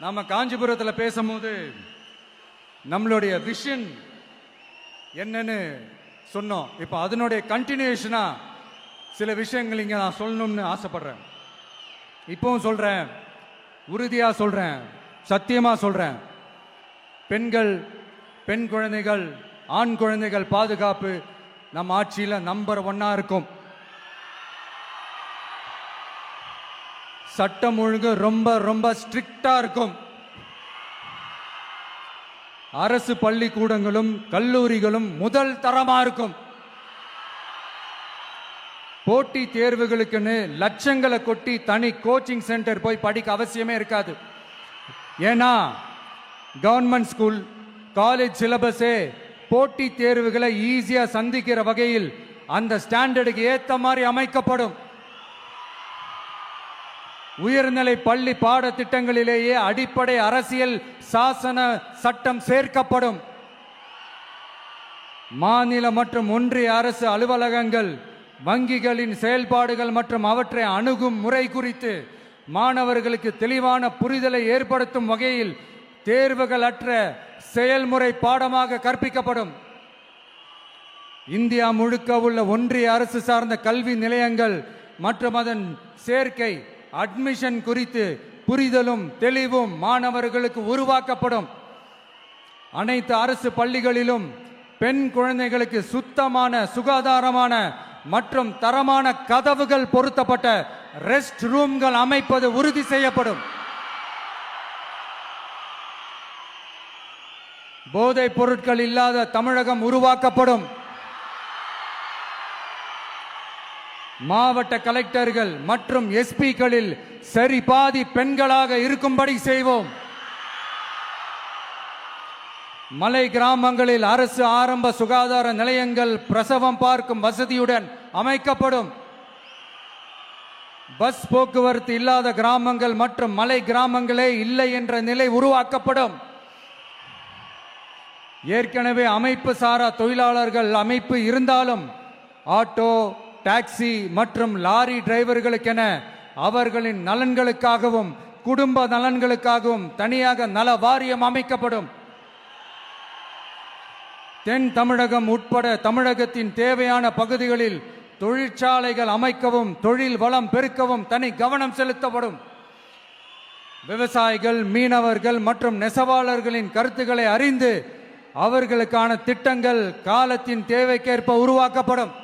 நாம காஞ்சிபுரத்தில் பேசும்போது நம்மளுடைய விஷன் என்னன்னு சொன்னோம். இப்போ அதனுடைய கண்டினியூஷனா சில விஷயங்கள் இங்கே நான் சொல்லணும்னு ஆசைப்படுறேன். இப்பவும் சொல்றேன், உறுதியா சொல்றேன், சத்தியமா சொல்றேன். பெண்கள், பெண் குழந்தைகள், ஆண் குழந்தைகள் பாதுகாப்பு நம்ம ஆட்சியில் நம்பர் 1 இருக்கும். சட்டம் ஒழுங்கு ரொம்ப ரொம்ப ஸ்ட்ரிக்டா இருக்கும். அரசு பள்ளிக்கூடங்களும் கல்லூரிகளும் முதல் தரமா இருக்கும். போட்டி தேர்வுகளுக்குன்னு லட்சங்களை கொட்டி தனி கோச்சிங் சென்டர் போய் படிக்க அவசியமே இருக்காது. ஏன்னா கவர்மெண்ட் ஸ்கூல், காலேஜ் சிலபஸே போட்டி தேர்வுகளை ஈஸியா சந்திக்கிற வகையில் அந்த ஸ்டாண்டர்டுக்கு ஏத்த மாதிரி அமைக்கப்படும். உயர்நிலை பள்ளி பாடத்திட்டங்களிலேயே அடிப்படை அரசியல் சாசன சட்டம் சேர்க்கப்படும். மாநில மற்றும் ஒன்றிய அரசு அலுவலகங்கள், வங்கிகளின் செயல்பாடுகள் மற்றும் அவற்றை அணுகும் முறை குறித்து மாணவர்களுக்கு தெளிவான புரிதலை ஏற்படுத்தும் வகையில் தேர்வுகள் அற்ற செயல்முறை பாடமாக கற்பிக்கப்படும். இந்தியா முழுக்க உள்ள ஒன்றிய அரசு சார்ந்த கல்வி நிலையங்கள் மற்றும் அதன் சேர்க்கை அட்மிஷன் குறித்து புரிதலும் தெளிவும் மாணவர்களுக்கு உருவாக்கப்படும். அனைத்து அரசு பள்ளிகளிலும் பெண் குழந்தைகளுக்கு சுத்தமான, சுகாதாரமான மற்றும் தரமான கதவுகள் பொருத்தப்பட்ட ரெஸ்ட் ரூம்கள் அமைப்பது உறுதி செய்யப்படும். போதைப் பொருட்கள் இல்லாத தமிழகம் உருவாக்கப்படும். மாவட்ட கலெக்டர்கள் மற்றும் எஸ்பிக்களில் சரி பாதி பெண்களாக இருக்கும்படி செய்வோம். மலை கிராமங்களில் அரசு ஆரம்ப சுகாதார நிலையங்கள் பிரசவம் பார்க்கும் வசதியுடன் அமைக்கப்படும். பஸ் போக்குவரத்து இல்லாத கிராமங்கள் மற்றும் மலை கிராமங்களே இல்லை என்ற நிலை உருவாக்கப்படும். ஏற்கனவே அமைப்பு சாரா தொழிலாளர்கள் அமைப்பு இருந்தாலும் ஆட்டோ, டாக்ஸி மற்றும் லாரி டிரைவர்களுக்கென அவர்களின் நலன்களுக்காகவும் குடும்ப நலன்களுக்காகவும் தனியாக நல வாரியம் அமைக்கப்படும். தென் தமிழகம் உட்பட தமிழகத்தின் தேவையான பகுதிகளில் தொழிற்சாலைகள் அமைக்கவும் தொழில் வளம் பெருக்கவும் தனி கவனம் செலுத்தப்படும். விவசாயிகள், மீனவர்கள் மற்றும் நெசவாளர்களின் கருத்துக்களை அறிந்து அவர்களுக்கான திட்டங்கள் காலத்தின் தேவைக்கேற்ப உருவாக்கப்படும்.